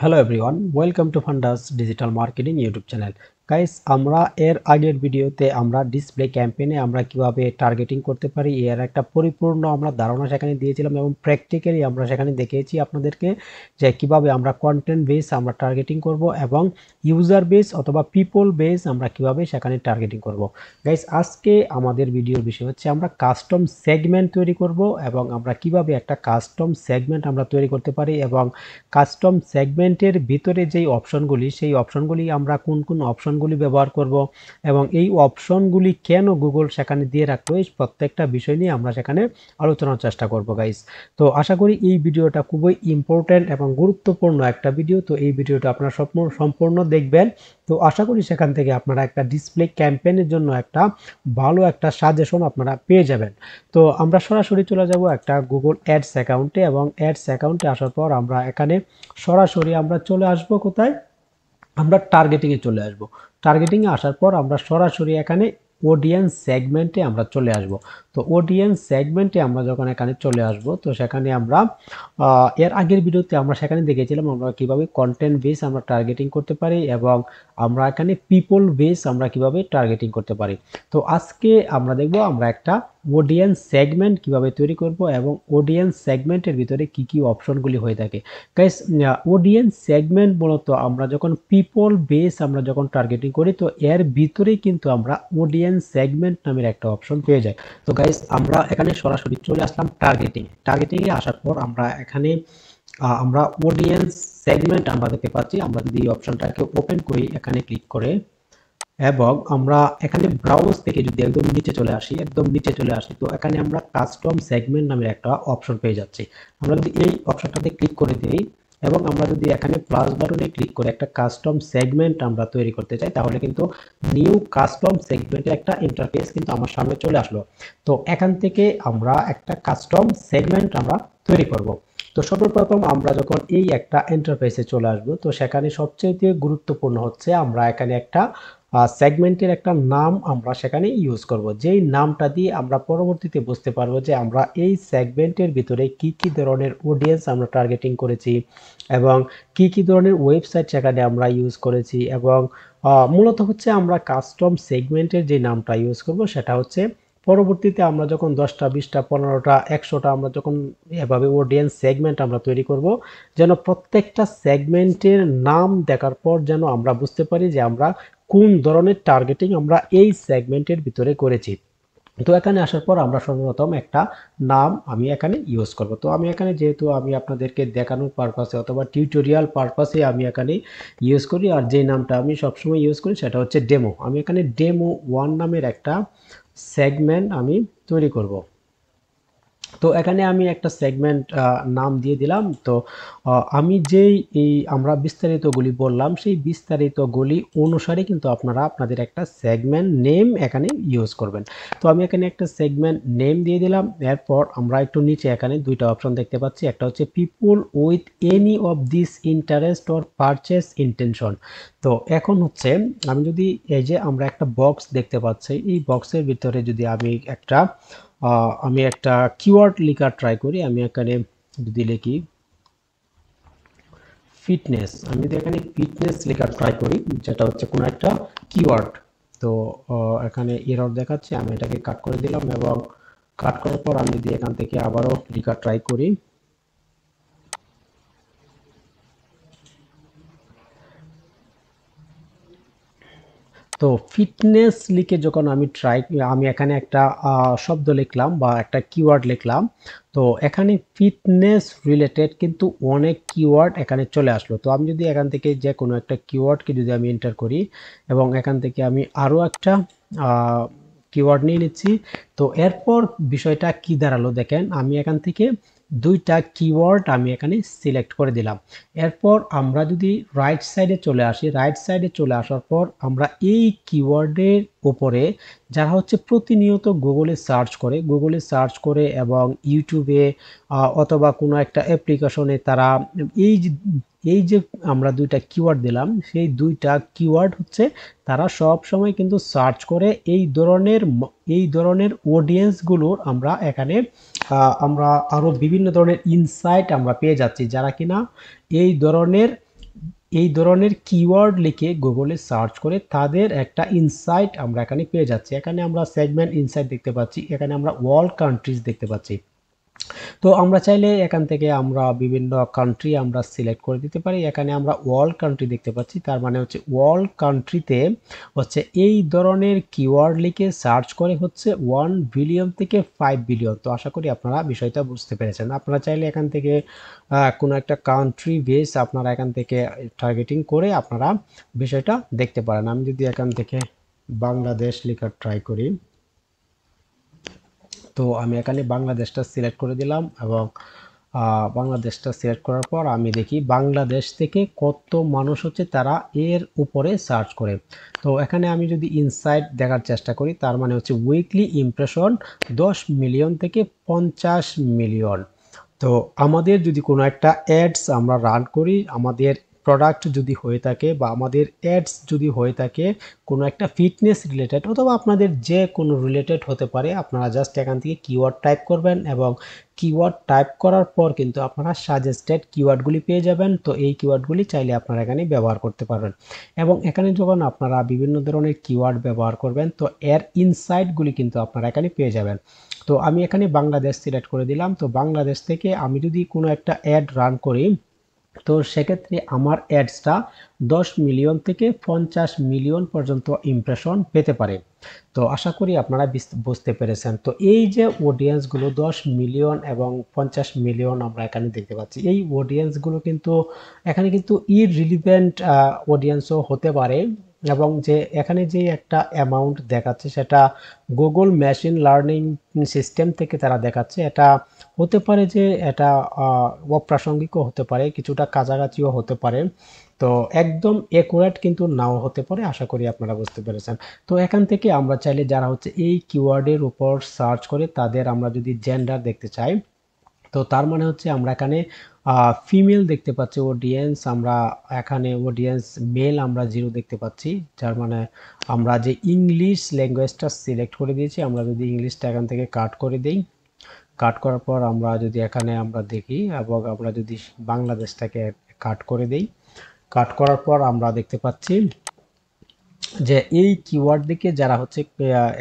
Hello everyone, welcome to ফান্ডাস digital marketing YouTube channel. Guys, আমরা এর আগের ভিডিওতে আমরা ডিসপ্লে ক্যাম্পেইনে আমরা কিভাবে টার্গেটিং করতে পারি এর একটা পরিপূর্ণ আমরা ধারণা সেখানে দিয়েছিলাম এবং প্র্যাকটিক্যালি আমরা সেখানে দেখিয়েছি আপনাদেরকে যে কিভাবে আমরা কন্টেন্ট বেস আমরা টার্গেটিং করব এবং ইউজার বেস অথবা পিপল বেস আমরা কিভাবে সেখানে টার্গেটিং করব। গাইস, আজকে আমাদের ভিডিওর বিষয় হচ্ছে আমরা কাস্টম সেগমেন্ট তৈরি করব এবং আমরা কিভাবে একটা কাস্টম সেগমেন্ট আমরা তৈরি করতে পারি এবং কাস্টম সেগমেন্টের ভিতরে যেই অপশনগুলি সেই অপশনগুলি আমরা কোন কোন অপশনগুলি ব্যবহার করব এবং এই অপশনগুলি কেন গুগল সেখানে দিয়ে রাখলো এই প্রত্যেকটা বিষয় নিয়ে আমরা সেখানে আলোচনার চেষ্টা করব গাইস। তো আশা করি এই ভিডিওটা খুবই ইম্পর্টেন্ট এবং গুরুত্বপূর্ণ একটা ভিডিও। তো এই ভিডিওটা আপনারা সম্পূর্ণ দেখবেন। তো আশা করি সেখান থেকে আপনারা একটা ডিসপ্লে ক্যাম্পেইনের জন্য একটা ভালো একটা সাজেশন আপনারা পেয়ে যাবেন। তো আমরা সরাসরি চলে যাব একটা গুগল অ্যাডস অ্যাকাউন্টে এবং অ্যাডস অ্যাকাউন্টে আসার পর আমরা এখানে সরাসরি আমরা চলে আসব কোথায়, আমরা টার্গেটিংয়ে চলে আসব। টার্গেটিংয়ে আসার পর আমরা সরাসরি এখানে অডিয়েন্স সেগমেন্টে আমরা চলে আসব। তো অডিয়েন্স সেগমেন্টে আমরা যখন এখানে চলে আসব তো সেখানে আমরা এর আগের ভিডিওতে আমরা সেখানে দেখেছিলাম আমরা কিভাবে কন্টেন্ট বেস আমরা টার্গেটিং করতে পারি এবং আমরা এখানে পিপল বেস আমরা কিভাবে টার্গেটিং করতে পারি। তো আজকে আমরা দেখব আমরা একটা অডিয়েন্স সেগমেন্ট কিভাবে তৈরি করব এবং অডিয়েন্স সেগমেন্টের ভিতরে কি কি অপশনগুলি হয়ে থাকে। গাইস, অডিয়েন্স সেগমেন্ট মূলত আমরা যখন পিপল বেস আমরা যখন টার্গেটিং করি তো এর ভিতরেই কিন্তু আমরা অডিয়েন্স সেগমেন্ট নামের একটা অপশন পেয়ে যাই। তো গাইস, আমরা এখানে সরাসরি চলে আসলাম টার্গেটিংয়ে আসার পর আমরা এখানে আমরা অডিয়েন্স সেগমেন্ট আমরা দেখতে পাচ্ছি। আমরা যদি এই অপশনটাকে ওপেন করি এখানে ক্লিক করে এবং আমরা এখানে ব্রাউজ থেকে যদি একদম নিচে চলে আসি তো এখানে আমরা কাস্টম সেগমেন্ট নামের একটা অপশন পেয়ে যাচ্ছি। আমরা যদি এই অপশনটাতে ক্লিক করে দিই এবং আমরা যদি এখানে প্লাস বাটনে ক্লিক করে একটা কাস্টম সেগমেন্ট আমরা তৈরি করতে চাই তাহলে কিন্তু নিউ কাস্টম সেগমেন্টের একটা ইন্টারফেস কিন্তু আমার সামনে চলে আসলো। তো এখান থেকে আমরা একটা কাস্টম সেগমেন্ট আমরা তৈরি করব। তো সর্বপ্রথম আমরা যখন এই একটা ইন্টারফেসে চলে আসব তো সেখানে সবচেয়ে গুরুত্বপূর্ণ হচ্ছে আমরা এখানে একটা সেগমেন্টের একটা নাম আমরা সেখানে ইউজ করব, যেই নামটা দিয়ে আমরা পরবর্তীতে বুঝতে পারবো যে আমরা এই সেগমেন্টের ভিতরে কি কি ধরনের অডিয়েন্স আমরা টার্গেটিং করেছি এবং কি কি ধরনের ওয়েবসাইট সেখানে আমরা ইউজ করেছি এবং মূলত হচ্ছে আমরা কাস্টম সেগমেন্টের যে নামটা ইউজ করব সেটা হচ্ছে পরবর্তীতে আমরা যখন 10টা 20টা 15টা 100টা আমরা যখন এভাবে অডিয়েন্স সেগমেন্ট আমরা তৈরি করব যেন প্রত্যেকটা সেগমেন্টের নাম দেখার পর যেন আমরা বুঝতে পারি যে আমরা কোন ধরনের টার্গেটিং আমরা এই সেগমেন্টের ভিতরে করেছি। তো এখানে আসার পর আমরা সর্বপ্রথম একটা নাম আমি এখানে ইউজ করব। তো আমি এখানে যেহেতু আমি আপনাদেরকে দেখানোর পারপাসে অথবা টিউটোরিয়াল পারপাসে আমি এখানে ইউজ করি আর যে নামটা আমি সবসময় ইউজ করি সেটা হচ্ছে ডেমো। আমি এখানে ডেমো 1 নামের একটা সেগমেন্ট আমি তৈরি করব। তো এখানে আমি একটা সেগমেন্ট নাম দিয়ে দিলাম। তো আমি যেই এই আমরা বিস্তারিতগুলি বললাম সেই বিস্তারিতগুলি অনুসারে কিন্তু আপনারা আপনাদের একটা সেগমেন্ট নেম এখানে ইউজ করবেন। তো আমি এখানে একটা সেগমেন্ট নেম দিয়ে দিলাম। এরপর আমরা একটু নিচে এখানে দুইটা অপশন দেখতে পাচ্ছি, একটা হচ্ছে people with any of this interest or purchase intention. তো এখন হচ্ছে আমি যদি এই যে আমরা একটা বক্স দেখতে পাচ্ছি এই বক্সের ভিতরে যদি আমি একটা কিওয়ার্ড লেখা ট্রাই করি, আমি এখানে যদি লিখি ফিটনেস, আমি যদি এখানে ফিটনেস লেখা ট্রাই করি যেটা হচ্ছে কোনো একটা কিওয়ার্ড, তো এখানে এরর দেখাচ্ছে, আমি এটাকে কাট করে দিলাম এবং কাট করার পর আমি যদি এখান থেকে আবারও লেখা ট্রাই করি তো ফিটনেস লিখে যখন আমি এখানে একটা শব্দ লিখলাম বা একটা কিওয়ার্ড লিখলাম তো এখানে ফিটনেস রিলেটেড কিন্তু অনেক কিওয়ার্ড এখানে চলে আসলো। তো আমি যদি এখান থেকে যে কোনো একটা কিওয়ার্ডকে যদি আমি এন্টার করি এবং এখান থেকে আমি আরও একটা কিওয়ার্ড নিয়ে নিচ্ছি, তো এরপর বিষয়টা কি দাঁড়ালো দেখেন, আমি এখান থেকে দুইটা কিওয়ার্ড আমি এখানে সিলেক্ট করে দিলাম। এরপর আমরা যদি রাইট সাইডে চলে আসি, রাইট সাইডে চলে আসার পর আমরা এই কিওয়ার্ডের উপরে যারা হচ্ছে প্রতিনিয়ত গুগলে সার্চ করে এবং ইউটিউবে অথবা কোনো একটা অ্যাপ্লিকেশনে তারা এই যে আমরা দুইটা কিওয়ার্ড দিলাম সেই দুইটা কিওয়ার্ড হচ্ছে তারা সব সময় কিন্তু সার্চ করে এই ধরনের অডিয়েন্সগুলোর আমরা এখানে আমরা আরও বিভিন্ন ধরনের ইনসাইট আমরা পেয়ে যাচ্ছি যারা কিনা এই ধরনের এই ধরনের কিওয়ার্ড লিখে গুগলে সার্চ করে তাদের একটা ইনসাইট আমরা এখানে পেয়ে যাচ্ছি। এখানে আমরা সেগমেন্ট ইনসাইট দেখতে পাচ্ছি, এখানে আমরা ওয়ার্ল্ড কান্ট্রিজ দেখতে পাচ্ছি। তো আমরা চাইলে এখান থেকে আমরা বিভিন্ন কান্ট্রি আমরা সিলেক্ট করে দিতে পারি। এখানে আমরা ওয়ার্ল্ড কান্ট্রি দেখতে পাচ্ছি, তার মানে হচ্ছে ওয়ার্ল্ড কান্ট্রিতে হচ্ছে এই ধরনের কিওয়ার্ড লিখে সার্চ করে হচ্ছে 1 বিলিয়ন থেকে 5 বিলিয়ন। তো আশা করি আপনারা বিষয়টা বুঝতে পেরেছেন। আপনারা চাইলে এখান থেকে কোনো একটা কান্ট্রি বেস আপনারা এখান থেকে টার্গেটিং করে আপনারা বিষয়টা দেখতে পারেন। আমি যদি এখান থেকে বাংলাদেশ লেখার ট্রাই করি, তো আমি এখানে বাংলাদেশটা সিলেক্ট করে দিলাম এবং বাংলাদেশটা সিলেক্ট করার পর আমি দেখি বাংলাদেশ থেকে কত মানুষ হচ্ছে তারা এর উপরে সার্চ করে। তো এখানে আমি যদি ইনসাইট দেখার চেষ্টা করি, তার মানে হচ্ছে উইকলি ইমপ্রেশন 10 মিলিয়ন থেকে 50 মিলিয়ন। তো আমাদের যদি কোনো একটা অ্যাডস আমরা রান করি, আমাদের প্রোডাক্ট যদি হয়ে থাকে বা আমাদের অ্যাডস যদি হয়ে থাকে কোনো একটা ফিটনেস রিলেটেড অথবা আপনাদের যে কোনো রিলেটেড হতে পারে, আপনারা জাস্ট এখান থেকে কিওয়ার্ড টাইপ করবেন এবং কিওয়ার্ড টাইপ করার পর কিন্তু আপনারা সাজেস্টেড কিওয়ার্ডগুলি পেয়ে যাবেন। তো এই কিওয়ার্ডগুলি চাইলে আপনারা এখানে ব্যবহার করতে পারবেন এবং এখানে যখন আপনারা বিভিন্ন ধরনের কিওয়ার্ড ব্যবহার করবেন তো এর ইনসাইটগুলি কিন্তু আপনারা এখানে পেয়ে যাবেন। তো আমি এখানে বাংলাদেশ সিলেক্ট করে দিলাম। তো বাংলাদেশ থেকে আমি যদি কোনো একটা অ্যাড রান করি, তো সেক্ষেত্রে আমার অ্যাডসটা 10 মিলিয়ন থেকে 50 মিলিয়ন পর্যন্ত ইমপ্রেশন পেতে পারে। তো আশা করি আপনারা বুঝতে পেরেছেন। তো এই যে অডিয়েন্সগুলো 10 মিলিয়ন এবং 50 মিলিয়ন আমরা এখানে দেখতে পাচ্ছি, এই অডিয়েন্সগুলো কিন্তু এখানে কিন্তু ইররিলিভেন্ট অডিয়েন্সও হতে পারে এবং যে এখানে যে একটা অ্যামাউন্ট দেখাচ্ছে সেটা গুগল মেশিন লার্নিং সিস্টেম থেকে তারা দেখাচ্ছে। এটা হতে পারে যে এটা অপ্রাসঙ্গিকও হতে পারে, কিছুটা কাছাকাছিও হতে পারে। তো একদম একুরেট কিন্তু নাও হতে পারে। আশা করি আপনারা বুঝতে পেরেছেন। তো এখান থেকে আমরা চাইলে যারা হচ্ছে এই কিওয়ার্ডের উপর সার্চ করে তাদের আমরা যদি জেন্ডার দেখতে চাই, তো তার মানে হচ্ছে আমরা এখানে ফিমেল দেখতে পাচ্ছি অডিয়েন্স, আমরা এখানে অডিয়েন্স মেল আমরা 0 দেখতে পাচ্ছি। যার মানে আমরা যে ইংলিশ ল্যাঙ্গুয়েজটা সিলেক্ট করে দিয়েছি, আমরা যদি ইংলিশটা এখান থেকে কাট করে দেই, কাট করার পর আমরা যদি এখানে আমরা দেখি এবং আমরা যদি বাংলাদেশটাকে কাট করে দেই, কাট করার পর আমরা দেখতে পাচ্ছি যে এই কিওয়ার্ড দিকে যারা হচ্ছে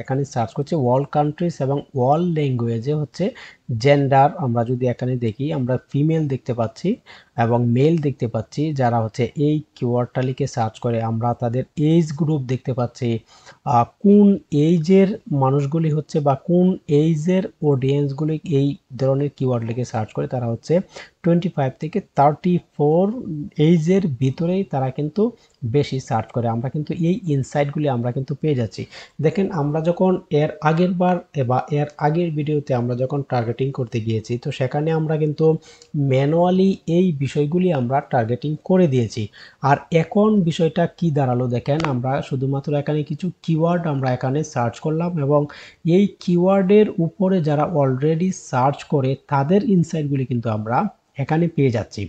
এখানে সার্চ করছে ওয়ার্ল্ড কান্ট্রিজ এবং ওয়ার্ল্ড ল্যাঙ্গুয়েজে হচ্ছে জেন্ডার আমরা যদি এখানে দেখি, আমরা ফিমেল দেখতে পাচ্ছি এবং মেল দেখতে পাচ্ছি। যারা হচ্ছে এই কিওয়ার্ডটা লিখে সার্চ করে আমরা তাদের এজ গ্রুপ দেখতে পাচ্ছি, কোন এইজের মানুষগুলি হচ্ছে বা কোন এইজের অডিয়েন্সগুলি এই ধরনের কিওয়ার্ড লিখে সার্চ করে, তারা হচ্ছে 25 থেকে 34 এইজের ভিতরেই তারা কিন্তু বেশি সার্চ করে। আমরা কিন্তু এই ইনসাইটগুলি আমরা কিন্তু পেয়ে যাচ্ছি। দেখেন আমরা যখন এর আগের বার বা এর আগের ভিডিওতে আমরা যখন টার্গেটিং করতে গিয়েছি, তো সেখানে আমরা কিন্তু ম্যানুয়ালি এই বিষয়গুলি আমরা টার্গেটিং করে দিয়েছি। আর এখন বিষয়টা কি দাঁড়ালো দেখেন, আমরা শুধুমাত্র এখানে কিছু কিওয়ার্ড আমরা এখানে সার্চ করলাম এবং এই কিওয়ার্ডের উপরে যারা অলরেডি সার্চ করে তাদের ইনসাইটগুলি কিন্তু আমরা এখানে পেয়ে যাচ্ছি।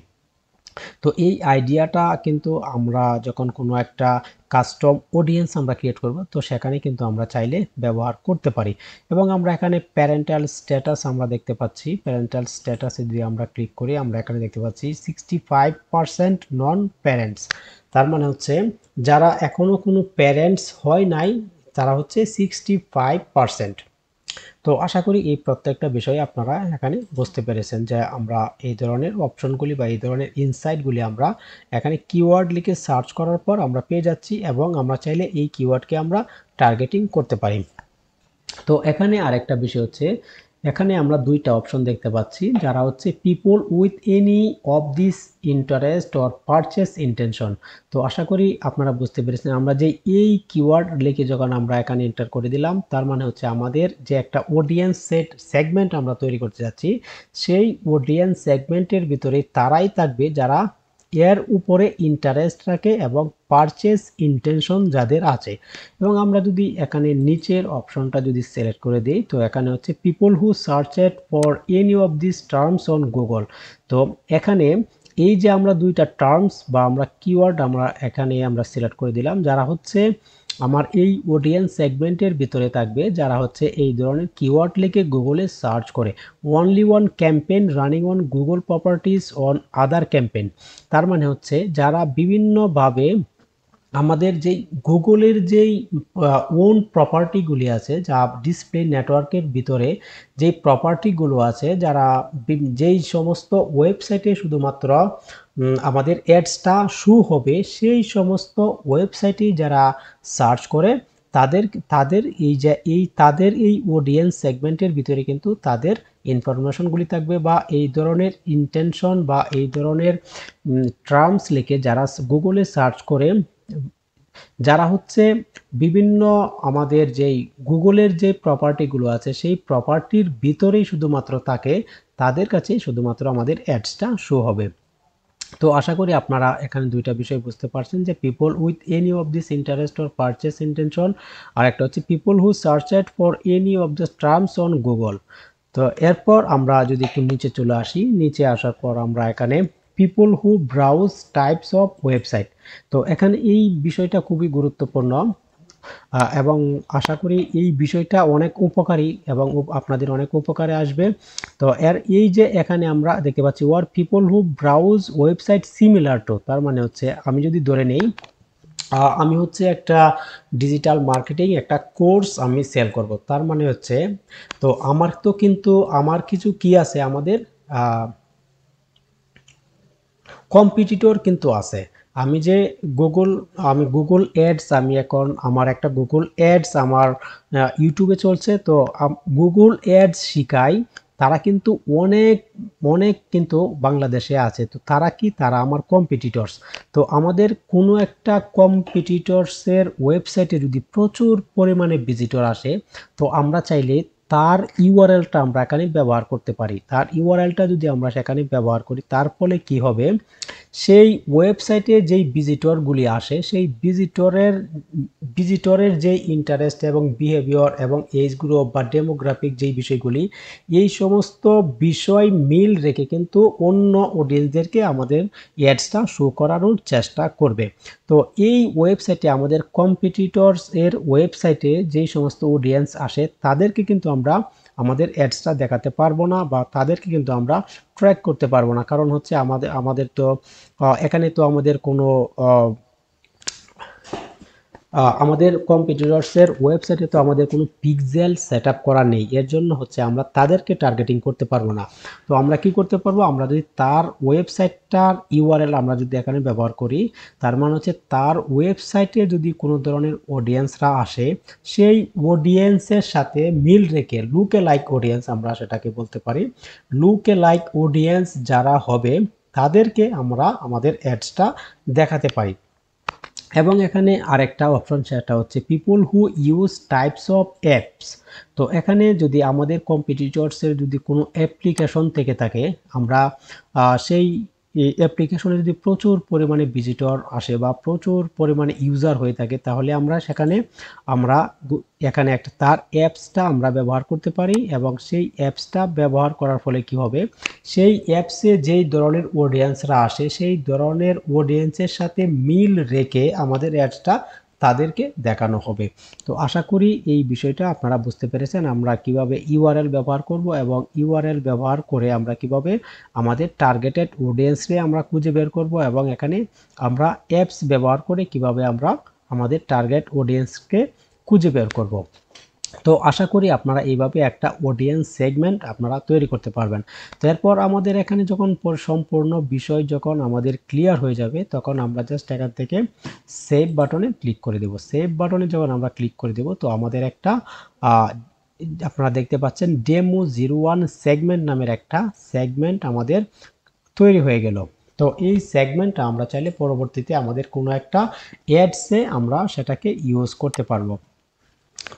তো এই আইডিয়াটা কিন্তু আমরা যখন কোনো একটা কাস্টম অডিয়েন্স আমরা ক্রিয়েট করব, তো সেখানে কিন্তু আমরা চাইলে ব্যবহার করতে পারি। এবং আমরা এখানে প্যারেন্টাল স্ট্যাটাস আমরা দেখতে পাচ্ছি। প্যারেন্টাল স্ট্যাটাসে যদি আমরা ক্লিক করি, আমরা এখানে দেখতে পাচ্ছি 65% নন প্যারেন্টস। তার মানে হচ্ছে যারা এখনো কোনো প্যারেন্টস হয় নাই তারা হচ্ছে 65%। তো আশা করি এই প্রত্যেকটা বিষয়ে আপনারা এখানে বুঝতে পেরেছেন যে আমরা এই ধরনের অপশনগুলি বা এই ধরনের ইনসাইটগুলি আমরা এখানে কিওয়ার্ড লিখে সার্চ করার পর আমরা পেয়ে যাচ্ছি এবং আমরা চাইলে এই কিওয়ার্ডকে আমরা টার্গেটিং করতে পারি। তো এখানে আরেকটা বিষয় হচ্ছে, এখানে আমরা দুইটা অপশন দেখতে পাচ্ছি, যারা হচ্ছে people with any of this interest or purchase intention. তো আশা করি আপনারা বুঝতে পেরেছেন, আমরা যে এই কিওয়ার্ড লিখে যখন আমরা এখানে এন্টার করে দিলাম, তার মানে হচ্ছে আমাদের যে একটা অডিয়েন্স সেগমেন্ট আমরা তৈরি করতে যাচ্ছি, সেই অডিয়েন্স সেগমেন্টের ভিতরে তারাই থাকবে যারা এর উপরে ইন্টারেস্ট রাখে এবং পারচেস ইন্টেনশন যাদের আছে। এবং আমরা যদি এখানে নিচের অপশনটা যদি সিলেক্ট করে দিই, তো এখানে হচ্ছে people who searched for any of this terms on Google. তো এখানে এই যে আমরা দুইটা টার্মস বা আমরা কিওয়ার্ড আমরা এখানে আমরা সিলেক্ট করে দিলাম, যারা হচ্ছে আমার এই অডিয়েন্স সেগমেন্টের ভিতরে থাকবে, যারা হচ্ছে এই ধরনের কিওয়ার্ড লিখে গুগলে সার্চ করে only one campaign running on Google properties on other campaign. তার মানে হচ্ছে যারা বিভিন্নভাবে আমাদের যেই গুগলের যেই ওন প্রপার্টিগুলি আছে, যা ডিসপ্লে নেটওয়ার্কের ভিতরে যেই প্রপার্টিগুলো আছে, যারা যেই সমস্ত ওয়েবসাইটে শুধুমাত্র আমাদের অ্যাডসটা শো হবে, সেই সমস্ত ওয়েবসাইটে যারা সার্চ করে তাদের তাদের এই যে তাদের এই অডিয়েন্স সেগমেন্টের ভিতরে কিন্তু তাদের ইনফরমেশনগুলি থাকবে, বা এই ধরনের ইন্টেনশন বা এই ধরনের টার্মস লিখে যারা গুগলে সার্চ করে, যারা হচ্ছে বিভিন্ন আমাদের যেই গুগলের যে প্রপার্টিগুলো আছে সেই প্রপার্টির ভিতরেই শুধুমাত্র থাকে, তাদের কাছেই শুধুমাত্র আমাদের অ্যাডসটা শো হবে। তো আশা করি আপনারা এখানে দুইটা বিষয় বুঝতে পারছেন, যে people with any of this interest or purchase intention, আর একটা হচ্ছে people who searched for any of the terms on Google. তো এরপর আমরা যদি একটু নিচে চলে আসি, নিচে আসার পর আমরা এখানে people who browse types of website. তো এখানে এই বিষয়টা খুবই গুরুত্বপূর্ণ, এবং আশা করি এই বিষয়টা অনেক উপকারী এবং আপনাদের অনেক উপকারে আসবে। তো এই যে এখানে আমরা দেখতে পাচ্ছি are people who browse website similar to, তার মানে হচ্ছে আমি যদি ধরে নেই আমি হচ্ছে একটা ডিজিটাল মার্কেটিং একটা কোর্স আমি সেল করব, তার মানে হচ্ছে তো আমার তো কিন্তু আমার কিছু কি আছে, আমাদের কম্পিটিটর কিন্তু আছে। আমি যে আমি গুগল অ্যাডস, আমি এখন আমার একটা গুগল অ্যাডস আমার ইউটিউবে চলছে, তো গুগল অ্যাডস শিখাই, তারা কিন্তু অনেক অনেক কিন্তু বাংলাদেশে আছে। তো তারা আমার কম্পিটিটরস। তো আমাদের কোনো একটা কম্পিটিটরসের ওয়েবসাইটে যদি প্রচুর পরিমাণে ভিজিটর আসে, তো আমরা চাইলে তার ইউআরএলটা আমরা এখানে ব্যবহার করতে পারি। তার ইউআরএলটা যদি আমরা সেখানে ব্যবহার করি, তার ফলে কি হবে, সেই ওয়েবসাইটে যেই ভিজিটরগুলি আসে, সেই ভিজিটরের যেই ইন্টারেস্ট এবং বিহেভিয়ার এবং এজ গ্রুপ বা ডেমোগ্রাফিক যেই বিষয়গুলি, এই সমস্ত বিষয় মিল রেখে কিন্তু অন্য অডিয়েন্সদেরকে আমাদের অ্যাডসটা শো করানোর চেষ্টা করবে। তো এই ওয়েবসাইটে আমাদের কম্পিটিটরস এর ওয়েবসাইটে যেই সমস্ত অডিয়েন্স আসে, তাদেরকে কিন্তু আমরা আমাদের অ্যাডসটা দেখাতে পারবো না, বা তাদেরকে কিন্তু আমরা ট্র্যাক করতে পারবো না। কারণ হচ্ছে আমাদের তো এখানে তো আমাদের কোনো আমাদের কম্পিটিটরসের ওয়েবসাইটে তো আমাদের কোনো পিক্সেল সেট আপ করা নেই, এর জন্য হচ্ছে আমরা তাদেরকে টার্গেটিং করতে পারবো না। তো আমরা কি করতে পারবো, আমরা যদি তার ওয়েবসাইটটার ইউআরএল আমরা যদি এখানে ব্যবহার করি, তার মানে হচ্ছে তার ওয়েবসাইটে যদি কোনো ধরনের অডিয়েন্সরা আসে, সেই অডিয়েন্সের সাথে মিল রেখে লুকে লাইক অডিয়েন্স আমরা সেটাকে বলতে পারি, লুকে লাইক অডিয়েন্স যারা হবে তাদেরকে আমরা আমাদের অ্যাডসটা দেখাতে পারি। এবং এখানে আরেকটা অপশন, সেটা হচ্ছে people who use types of apps. তো এখানে যদি আমাদের কম্পিটিটরসের যদি কোনো অ্যাপ্লিকেশন থেকে থাকে, আমরা সেই অ্যাপ্লিকেশনে যদি প্রচুর পরিমাণে ভিজিটর আসে বা প্রচুর পরিমাণে ইউজার হয়ে থাকে, তাহলে আমরা এখানে একটা তার অ্যাপসটা আমরা ব্যবহার করতে পারি, এবং সেই অ্যাপসটা ব্যবহার করার ফলে কি হবে, সেই অ্যাপসে যেই ধরনের অডিয়েন্সরা আসে, সেই ধরনের অডিয়েন্সের সাথে মিল রেখে আমাদের অ্যাডসটা তাদেরকে দেখানো হবে। তো আশা করি এই বিষয়টা আপনারা বুঝতে পেরেছেন, আমরা কিভাবে ইউআরএল ব্যবহার করব, এবং ইউআরএল ব্যবহার করে আমরা কিভাবে আমাদের টার্গেটেড অডিয়েন্সকে আমরা খুঁজে বের করব, এবং এখানে আমরা অ্যাপস ব্যবহার করে কিভাবে আমরা আমাদের টার্গেট অডিয়েন্সকে খুঁজে বের করব। তো আশা করি আপনারা এইভাবে একটা অডিয়েন্স সেগমেন্ট আপনারা তৈরি করতে পারবেন। তো এরপর আমাদের এখানে যখন সম্পূর্ণ বিষয় যখন আমাদের ক্লিয়ার হয়ে যাবে, তখন আমরা জাস্ট এখান থেকে সেভ বাটনে ক্লিক করে দেব। সেভ বাটনে যখন আমরা ক্লিক করে দেব, তো আমাদের একটা আপনারা দেখতে পাচ্ছেন Demo01 সেগমেন্ট নামের একটা সেগমেন্ট আমাদের তৈরি হয়ে গেল। তো এই সেগমেন্টটা আমরা চাইলে পরবর্তীতে আমাদের কোনো একটা অ্যাডসে আমরা সেটাকে ইউজ করতে পারবো।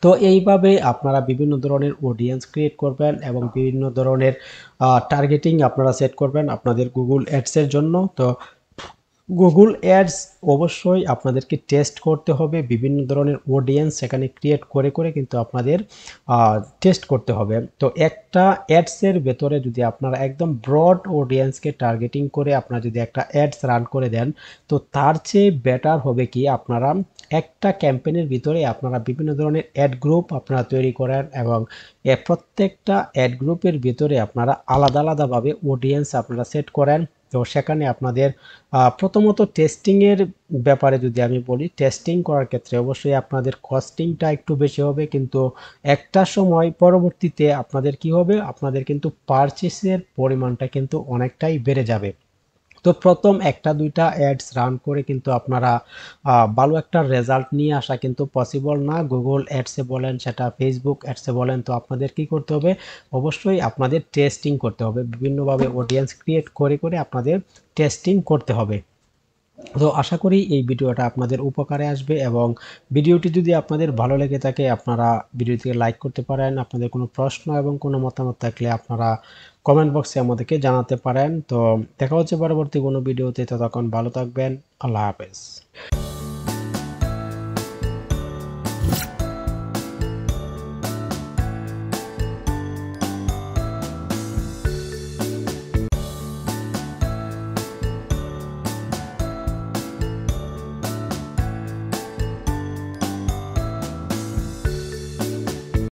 তো এইভাবে আপনারা বিভিন্ন ধরনের অডিয়েন্স ক্রিয়েট করবেন এবং বিভিন্ন ধরনের টার্গেটিং আপনারা সেট করবেন আপনাদের গুগল অ্যাডসের জন্য। তো গুগল অ্যাডস অবশ্যই আপনাদেরকে টেস্ট করতে হবে। বিভিন্ন ধরনের অডিয়েন্স সেখানে ক্রিয়েট করে কিন্তু আপনাদের টেস্ট করতে হবে। তো একটা অ্যাডসের ভেতরে যদি আপনারা একদম ব্রড অডিয়েন্সকে টার্গেটিং করে আপনারা যদি একটা অ্যাডস রান করে দেন, তো তার চেয়ে বেটার হবে কি আপনারা একটা ক্যাম্পেইনের ভিতরে আপনারা বিভিন্ন ধরনের অ্যাড গ্রুপ আপনারা তৈরি করেন এবং প্রত্যেকটা অ্যাড গ্রুপের ভিতরে আপনারা আলাদাভাবে অডিয়েন্স আপনারা সেট করেন। তো সেখানে আপনাদের প্রথমত টেস্টিংয়ের ব্যাপারে যদি আমি বলি, টেস্টিং করার ক্ষেত্রে অবশ্যই আপনাদের কস্টিংটা একটু বেশি হবে, কিন্তু একটা সময় পরবর্তীতে আপনাদের কি হবে, আপনাদের কিন্তু পারচেসের পরিমাণটা কিন্তু অনেকটাই বেড়ে যাবে। তো প্রথম একটা দুইটা অ্যাডস রান করে কিন্তু আপনারা ভালো একটা রেজাল্ট নিয়ে আসা কিন্তু পসিবল না। গুগল অ্যাডসে বলেন, সেটা ফেসবুক অ্যাডসে বলেন, তো আপনাদের কি করতে হবে, অবশ্যই আপনাদের টেস্টিং করতে হবে, বিভিন্নভাবে অডিয়েন্স ক্রিয়েট করে আপনাদের টেস্টিং করতে হবে। তো আশা করি এই ভিডিওটা আপনাদের উপকারে আসবে, এবং ভিডিওটি যদি আপনাদের ভালো লেগে থাকে আপনারা ভিডিওটিকে লাইক করতে পারেন। আপনাদের কোনো প্রশ্ন এবং কোনো মতামত থাকলে আপনারা কমেন্ট বক্সে আমাদেরকে জানাতে পারেন। তো দেখা হচ্ছে পরবর্তী কোনো ভিডিওতে, ততক্ষণ ভালো থাকবেন। আল্লাহ হাফেজ।